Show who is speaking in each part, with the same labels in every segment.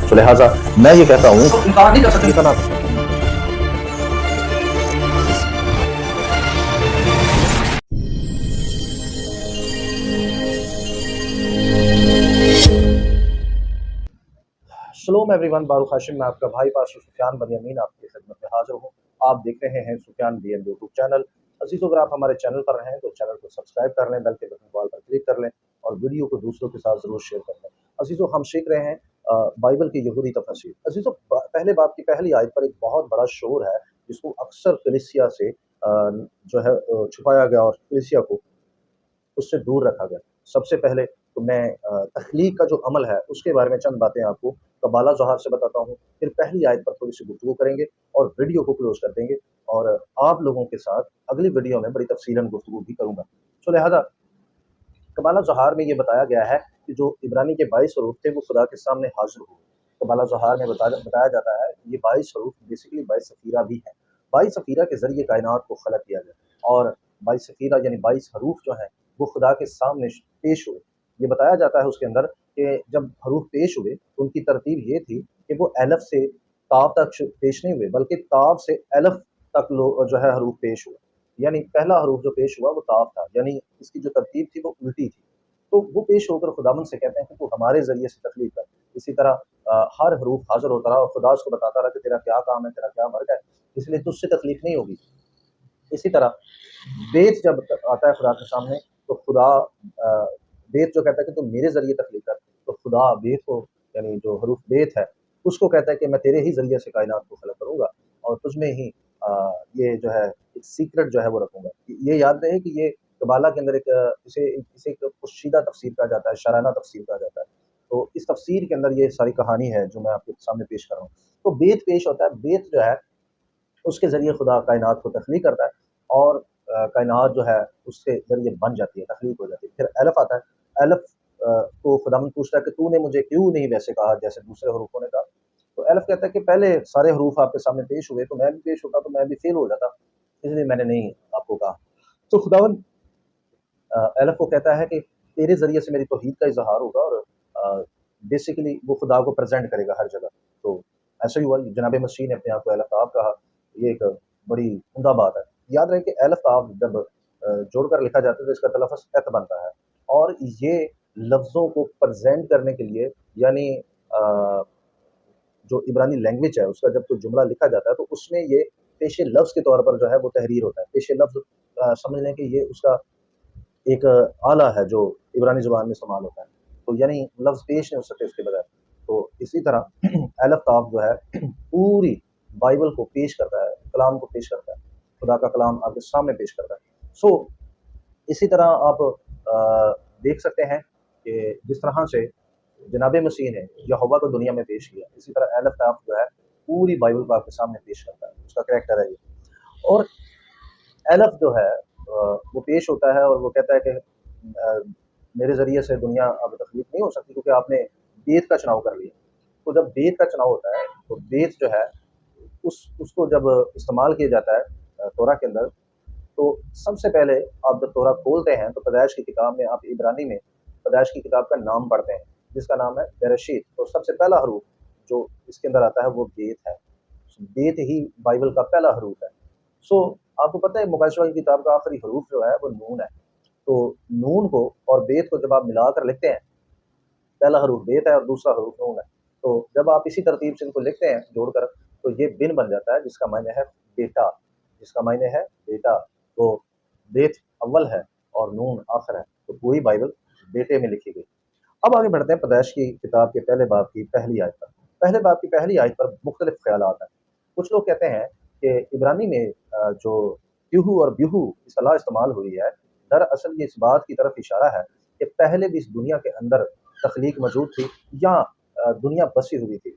Speaker 1: तो लिहाजा मैं ये कहता हूँ
Speaker 2: तो इनकार नहीं कर सकते।
Speaker 1: इतना शलोम एवरीवन, बारूक हाशिम मैं आपका भाई पाशा सुफियान बनियामीन आपकी खिदमत में हाजिर हूँ। आप देख रहे हैं सुफियान बीएम यूट्यूब चैनल। अजीज़ों, अगर आप हमारे चैनल पर हैं तो चैनल को सब्सक्राइब कर लें, बेल के बटन कॉल पर क्लिक कर लें और वीडियो को दूसरों के साथ ज़रूर शेयर कर लें। अजीज़ों, हम सीख रहे हैं बाइबल की यहूदी तफसीर। अजीज़ों, पहले बाब की पहली आयत पर एक बहुत बड़ा शोर है जिसको अक्सर कलीसिया से जो है छुपाया गया और कलीसिया को उससे दूर रखा गया। सबसे पहले तो मैं तख्लीक का जो अमल है उसके बारे में चंद बातें आपको कबाला ज़ोहार से बताता हूँ, फिर पहली आयत पर थोड़ी-सी गुफ्तगू करेंगे और वीडियो को क्लोज़ कर देंगे और आप लोगों के साथ अगली वीडियो में बड़ी तफ़सीलन गुफ्तगू भी करूँगा। तो लिहाज़ा कबाला ज़ोहार में ये बताया गया है कि जो इब्रानी के 22 हरूफ थे वो खुदा के सामने हाज़िर हुए। कबाला ज़ोहार में बताया जाता है ये 22 हरूफ बेसिकली 22 सफ़ीरा भी हैं। 22 सफ़ीरा के ज़रिए कायनात को ख़लक़ किया गया और 22 सफ़ीरा यानी 22 हरूफ जो हैं वो खुदा के सामने पेश हुए। ये बताया जाता है उसके अंदर कि जब हरूफ पेश हुए तो उनकी तरतीब ये थी कि वो अलफ़ से ताव तक पेश नहीं हुए, बल्कि ताव से अलफ़ तक जो है हरूफ पेश हुए। यानी पहला हरूफ जो पेश हुआ वो ताव था, यानी इसकी जो तरतीब थी वो उल्टी थी। तो वो पेश होकर खुदावंद से कहते हैं कि तू हमारे ज़रिए से तख्लीक कर। इसी तरह हर हरूफ हाज़िर होता रहा और खुदा उसको बताता रहा कि तेरा क्या काम है, तेरा क्या वर्क है, इसलिए तुझसे तख्लीक नहीं होगी। इसी तरह बेत जब आता है खुदा के सामने तो खुदा बेत जो कहता है कि तुम मेरे ज़रिए तख्लीक कर, तो खुदा बेत को यानी जो हरूफ बेत है उसको कहता है कि मैं तेरे ही ज़रिए से कायनात को खलक करूँगा और तुझ में ही ये जो है एक सीक्रेट जो है वो रखूँगा। ये याद रहे कि ये कबाला के अंदर एक इसे एक पोशीदा तफसीर कहा जाता है, शराना तफसीर कहा जाता है। तो इस तफसीर के अंदर ये सारी कहानी है जो मैं आपके सामने पेश कर रहा हूँ। तो बेत पेश होता है, बेत जो है उसके ज़रिए खुदा कायनात को तख्लीक करता है और कायनात जो है उसके ज़रिए बन जाती है, तख्लीक हो जाती है। फिर अलफ़ आता है, अलफ़ को खुदावंद पूछता है कि तूने मुझे क्यों नहीं वैसे कहा जैसे दूसरे हरूफों ने कहा? तो अलफ़ कहता है कि पहले सारे हरूफ आपके सामने पेश हुए तो मैं भी पेश होता तो मैं भी फ़ेल हो जाता, इसलिए मैंने नहीं आपको कहा। तो खुदावंद अलफ़ को कहता है कि तेरे ज़रिए से मेरी तौहीद का इज़हार होगा और बेसिकली वो खुदा को प्रेज़ेंट करेगा हर जगह। तो ऐसा ही हुआ, जनाब मसीह ने अपने आप को अलफ़ कहा। ये एक बड़ी उम्दा बात है। याद रहे कि अलफ़ जब जोड़कर लिखा जाता है तो इसका तलफ़्फ़ुज़ एत बनता है और ये लफ्ज़ों को प्रेज़ेंट करने के लिए यानी जो इब्रानी लैंग्वेज है उसका जब कोई जुमला लिखा जाता है तो उसमें ये पेशे लफ्ज़ के तौर पर जो है वो तहरीर होता है। पेशे लफ्ज़ समझ लें कि ये उसका एक आला है जो इब्रानी ज़ुबान में इस्तेमाल होता है। तो यानी लफ्ज़ पेश नहीं हो सकते उसके बगैर। तो इसी तरह अलफ़ ताव जो है पूरी बाइबल को पेश करता है, कलाम को पेश करता है। खुदा का कलाम आपके सामने पेश करता है। सो इसी तरह आप देख सकते हैं कि जिस तरह से जनाब मसीह ने यहोवा को दुनिया में पेश किया, इसी तरह अलफ़ ताव जो है पूरी बाइबल को आपके सामने पेश करता है। उसका कैरेक्टर है ये। और अलफ़ जो है वो पेश होता है और वो कहता है कि मेरे ज़रिए से दुनिया अब तख्लीक नहीं हो सकती क्योंकि आपने बेत का चुनाव कर लिया। तो जब बेत का चुनाव होता है तो बेत जो है उसको जब इस्तेमाल किया जाता है तोरा के अंदर, तो सबसे पहले आप जब तोरा खोलते हैं तो पैदाइश की किताब में आप इब्रानी में पैदाइश की किताब का नाम पढ़ते हैं जिसका नाम है बेरशीत। तो सबसे पहला हरूफ जो इसके अंदर आता है वो बेत है। बेत ही बाइबल का पहला हरूफ है। सो आपको पता है मुकाशवा की किताब का आखिरी हरूफ जो है वो नून है। तो नून को और बेत को जब आप मिलाकर लिखते हैं, पहला हरूफ बेत है और दूसरा हरूफ नून है। तो जब आप इसी तरतीब से इनको लिखते हैं जोड़कर तो ये बिन बन जाता है जिसका मायने है बेटा, जिसका मायने है बेटा। तो बेत अव्वल है और नून आखिर है। तो पूरी बाइबल बेटे में लिखी गई। अब आगे बढ़ते हैं पैदाइश की किताब के पहले बाब की पहली आयत पर। पहले बाब की पहली आयत पर मुख्तलिफ ख़यालात हैं। कुछ लोग कहते हैं कि इब्रानी में जो त्यूहू और ब्यूहू इस्तेलाह इस्तेमाल हुई है, दरअसल ये इस बात की तरफ इशारा है कि पहले भी इस दुनिया के अंदर तख्लीक मौजूद थी या दुनिया बसी हुई थी।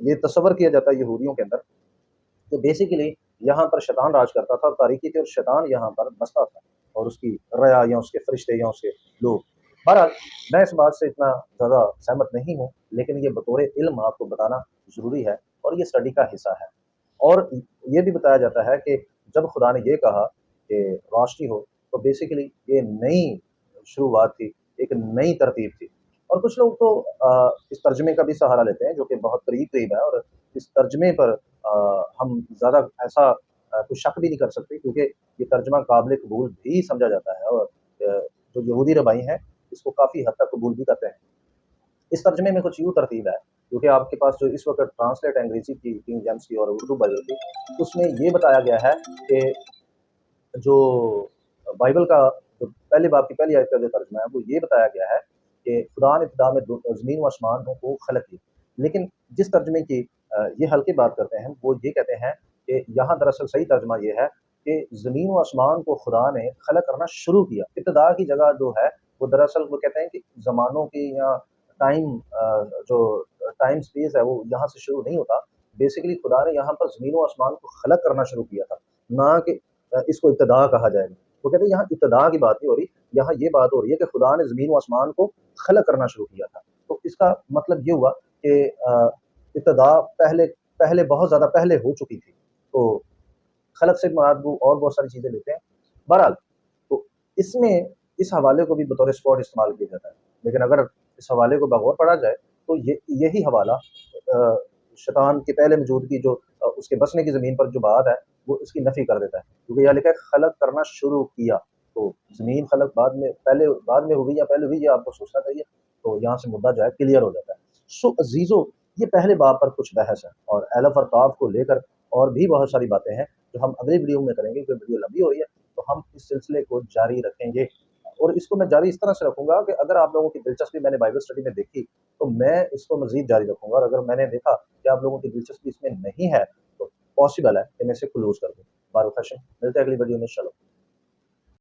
Speaker 1: ये तसव्वुर किया जाता है यहूदियों के अंदर कि बेसिकली यहाँ पर शैतान राज करता था और तारीकी थी और शैतान यहाँ पर बसता था और उसकी रया या उसके फरिश्ते या उसके लोग। बहरहाल मैं इस बात से इतना ज़्यादा सहमत नहीं हूँ, लेकिन ये बतौर इल्म आपको बताना ज़रूरी है और ये स्टडी का हिस्सा है। और ये भी बताया जाता है कि जब खुदा ने ये कहा कि रोशनी हो, तो बेसिकली ये नई शुरुआत थी, एक नई तरतीब थी। और कुछ लोग तो इस तर्जमे का भी सहारा लेते हैं जो कि बहुत करीब-करीब है, और इस तर्जमे पर हम ज़्यादा ऐसा कोई शक भी नहीं कर सकते, क्योंकि ये तर्जमा काबिल कबूल भी समझा जाता है, और जो यहूदी रबाई हैं इसको काफ़ी हद तक कबूल भी करते हैं। इस तर्जमे में कुछ यूँ तरतीब है, क्योंकि आपके पास जो इस वक़्त ट्रांसलेट है अंग्रेज़ी की किंग जेम्स की और उर्दू बाइबल की, उसमें ये बताया गया है कि जो बाइबल का जो पहले बाब की पहली आयत का जो तर्जुमा है, वो ये बताया गया है कि खुदा ने इब्तिदा में ज़मीन व आसमानों को खलक किया। लेकिन जिस तर्जुमे की ये हल्की बात करते हैं, वो ये कहते हैं कि यहाँ दरअसल सही तर्जुमा ये है कि ज़मीन व आसमान को खुदा ने खलक करना शुरू किया। इब्तिदा की जगह जो है, वो दरअसल वो कहते हैं कि ज़मानों की या टाइम जो टाइम स्पेस है, वो यहाँ से शुरू नहीं होता। बेसिकली खुदा ने यहाँ पर ज़मीन व आसमान को खलक करना शुरू किया था, ना कि इसको इब्तिदा कहा जाएगा। वो कहते हैं यहाँ इब्तिदा की बात नहीं हो रही, यहाँ ये बात हो रही है कि खुदा ने ज़मीन व आसमान को खलक करना शुरू किया था। तो इसका मतलब ये हुआ कि इब्तिदा पहले पहले बहुत ज़्यादा पहले हो चुकी थी। तो खलक से मुराद वो और बहुत सारी चीज़ें लेते हैं। बहरहाल, तो इसमें इस हवाले को भी बतौर स्पॉट इस्तेमाल किया जाता है। लेकिन अगर इस हवाले को बगौर पढ़ा जाए, तो यही हवाला शैतान के पहले मौजूदगी जो उसके बसने की ज़मीन पर जो बात है, वो इसकी नफ़ी कर देता है। क्योंकि यहाँ लिखा है खलक करना शुरू किया, तो ज़मीन खलक बाद में हुई या पहले हुई, ये आपको सोचना चाहिए। तो यहाँ से मुद्दा जो है क्लियर हो जाता है। सो अज़ीज़ो, ये पहले बाब पर कुछ बहस है, और अलफ़ और काफ को लेकर और भी बहुत सारी बातें हैं जो हम अगली वीडियो में करेंगे, क्योंकि वीडियो लंबी हो रही है, तो हम इस सिलसिले को जारी रखेंगे। और इसको मैं जारी इस तरह से रखूँगा कि अगर आप लोगों की दिलचस्पी मैंने बाइबल स्टडी में देखी, तो मैं इसको मज़ीद जारी रखूँगा, और अगर मैंने देखा कि आप लोगों की दिलचस्पी इसमें नहीं है, तो पॉसिबल है कि मैं इसे क्लोज़ कर दूँ। बारुख़ हशम, मिलते हैं अगली वीडियो में, शालोम।